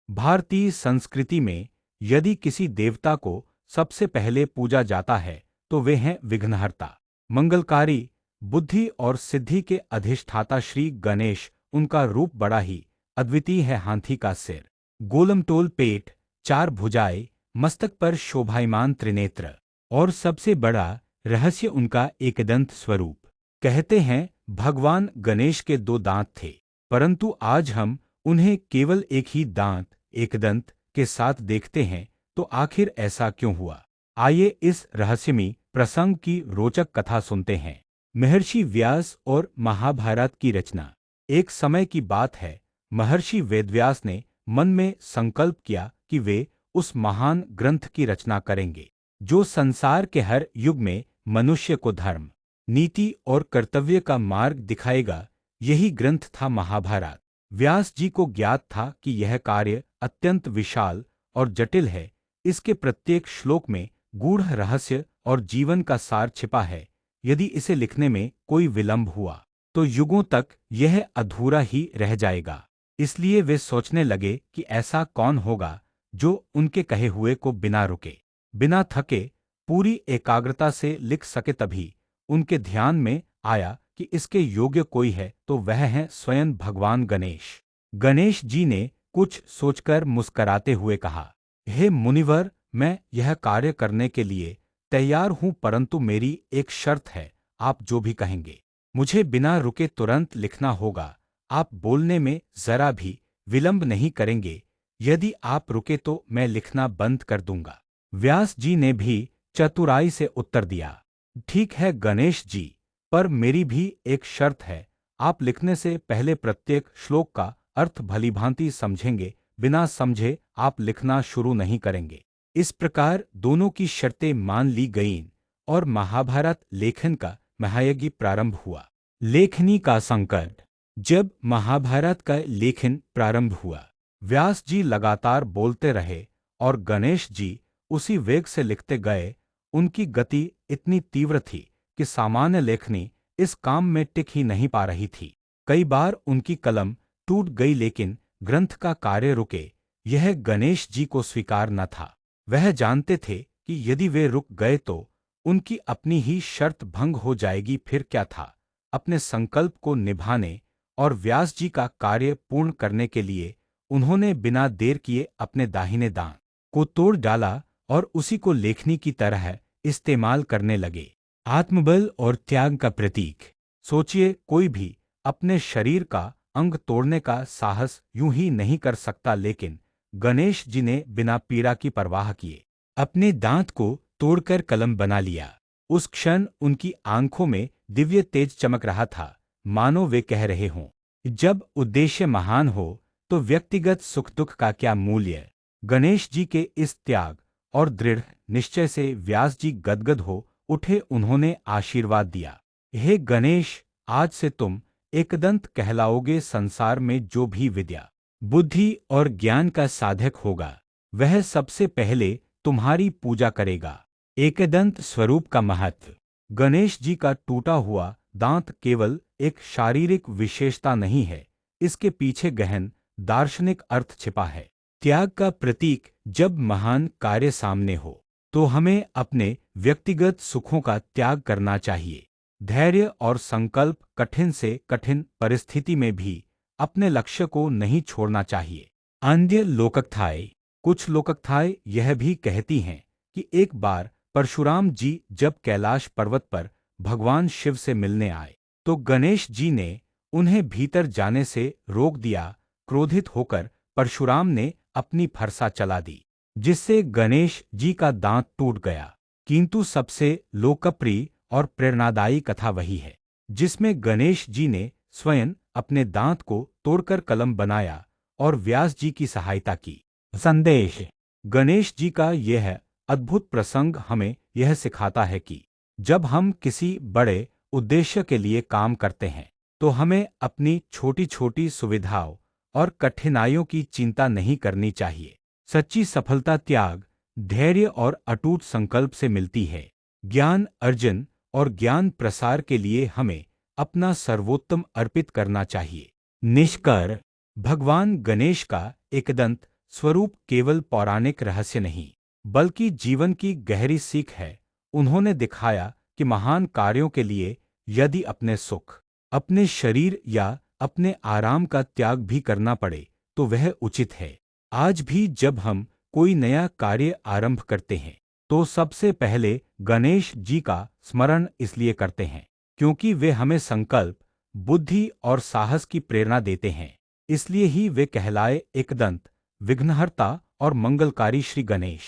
भारतीय संस्कृति में यदि किसी देवता को सबसे पहले पूजा जाता है तो वे हैं विघ्नहर्ता, मंगलकारी, बुद्धि और सिद्धि के अधिष्ठाता श्री गणेश। उनका रूप बड़ा ही अद्वितीय है। हाथी का सिर, गोलमटोल पेट, चार भुजाएं, मस्तक पर शोभायमान त्रिनेत्र और सबसे बड़ा रहस्य उनका एकदंत स्वरूप। कहते हैं भगवान गणेश के दो दांत थे, परंतु आज हम उन्हें केवल एक ही दांत एकदंत के साथ देखते हैं। तो आखिर ऐसा क्यों हुआ? आइए इस रहस्यमयी प्रसंग की रोचक कथा सुनते हैं। महर्षि व्यास और महाभारत की रचना। एक समय की बात है, महर्षि वेदव्यास ने मन में संकल्प किया कि वे उस महान ग्रंथ की रचना करेंगे जो संसार के हर युग में मनुष्य को धर्म, नीति और कर्तव्य का मार्ग दिखाएगा। यही ग्रंथ था महाभारत। व्यास जी को ज्ञात था कि यह कार्य अत्यंत विशाल और जटिल है। इसके प्रत्येक श्लोक में गूढ़ रहस्य और जीवन का सार छिपा है। यदि इसे लिखने में कोई विलंब हुआ तो युगों तक यह अधूरा ही रह जाएगा। इसलिए वे सोचने लगे कि ऐसा कौन होगा जो उनके कहे हुए को बिना रुके, बिना थके, पूरी एकाग्रता से लिख सके। तभी उनके ध्यान में आया कि इसके योग्य कोई है तो वह है स्वयं भगवान गणेश। गणेश जी ने कुछ सोचकर मुस्कराते हुए कहा, हे मुनिवर, मैं यह कार्य करने के लिए तैयार हूं, परंतु मेरी एक शर्त है। आप जो भी कहेंगे मुझे बिना रुके तुरंत लिखना होगा। आप बोलने में जरा भी विलंब नहीं करेंगे। यदि आप रुके तो मैं लिखना बंद कर दूंगा। व्यास जी ने भी चतुराई से उत्तर दिया, ठीक है गणेश जी, पर मेरी भी एक शर्त है। आप लिखने से पहले प्रत्येक श्लोक का अर्थ भलीभांति समझेंगे। बिना समझे आप लिखना शुरू नहीं करेंगे। इस प्रकार दोनों की शर्तें मान ली गईं और महाभारत लेखन का महायज्ञ प्रारंभ हुआ। लेखनी का संकट। जब महाभारत का लेखन प्रारंभ हुआ, व्यास जी लगातार बोलते रहे और गणेश जी उसी वेग से लिखते गए। उनकी गति इतनी तीव्र थी कि सामान्य लेखनी इस काम में टिक ही नहीं पा रही थी। कई बार उनकी कलम टूट गई, लेकिन ग्रंथ का कार्य रुके यह गणेश जी को स्वीकार न था। वह जानते थे कि यदि वे रुक गए तो उनकी अपनी ही शर्त भंग हो जाएगी। फिर क्या था, अपने संकल्प को निभाने और व्यास जी का कार्य पूर्ण करने के लिए उन्होंने बिना देर किए अपने दाहिने दांत को तोड़ डाला और उसी को लेखनी की तरह इस्तेमाल करने लगे। आत्मबल और त्याग का प्रतीक। सोचिए, कोई भी अपने शरीर का अंग तोड़ने का साहस यूं ही नहीं कर सकता, लेकिन गणेश जी ने बिना पीड़ा की परवाह किए अपने दांत को तोड़कर कलम बना लिया। उस क्षण उनकी आंखों में दिव्य तेज चमक रहा था, मानो वे कह रहे हों, जब उद्देश्य महान हो तो व्यक्तिगत सुख दुख का क्या मूल्य। गणेश जी के इस त्याग और दृढ़ निश्चय से व्यास जी गदगद हो उठे। उन्होंने आशीर्वाद दिया, हे गणेश, आज से तुम एकदंत कहलाओगे। संसार में जो भी विद्या, बुद्धि और ज्ञान का साधक होगा वह सबसे पहले तुम्हारी पूजा करेगा। एकदंत स्वरूप का महत्व। गणेश जी का टूटा हुआ दांत केवल एक शारीरिक विशेषता नहीं है, इसके पीछे गहन दार्शनिक अर्थ छिपा है। त्याग का प्रतीक। जब महान कार्य सामने हो तो हमें अपने व्यक्तिगत सुखों का त्याग करना चाहिए। धैर्य और संकल्प। कठिन से कठिन परिस्थिति में भी अपने लक्ष्य को नहीं छोड़ना चाहिए। अन्य लोककथाएं। कुछ लोककथाएं यह भी कहती हैं कि एक बार परशुराम जी जब कैलाश पर्वत पर भगवान शिव से मिलने आए तो गणेश जी ने उन्हें भीतर जाने से रोक दिया। क्रोधित होकर परशुराम ने अपनी फरसा चला दी, जिससे गणेश जी का दांत टूट गया। किंतु सबसे लोकप्रिय और प्रेरणादायी कथा वही है जिसमें गणेश जी ने स्वयं अपने दांत को तोड़कर कलम बनाया और व्यास जी की सहायता की। संदेश। गणेश जी का यह अद्भुत प्रसंग हमें यह सिखाता है कि जब हम किसी बड़े उद्देश्य के लिए काम करते हैं तो हमें अपनी छोटी छोटी सुविधाओं और कठिनाइयों की चिंता नहीं करनी चाहिए। सच्ची सफलता त्याग, धैर्य और अटूट संकल्प से मिलती है। ज्ञान अर्जन और ज्ञान प्रसार के लिए हमें अपना सर्वोत्तम अर्पित करना चाहिए। निष्कर्ष। भगवान गणेश का एकदंत स्वरूप केवल पौराणिक रहस्य नहीं, बल्कि जीवन की गहरी सीख है। उन्होंने दिखाया कि महान कार्यों के लिए यदि अपने सुख, अपने शरीर या अपने आराम का त्याग भी करना पड़े, तो वह उचित है। आज भी जब हम कोई नया कार्य आरंभ करते हैं, तो सबसे पहले गणेश जी का स्मरण इसलिए करते हैं क्योंकि वे हमें संकल्प, बुद्धि और साहस की प्रेरणा देते हैं। इसलिए ही वे कहलाए एकदंत, विघ्नहर्ता और मंगलकारी श्री गणेश।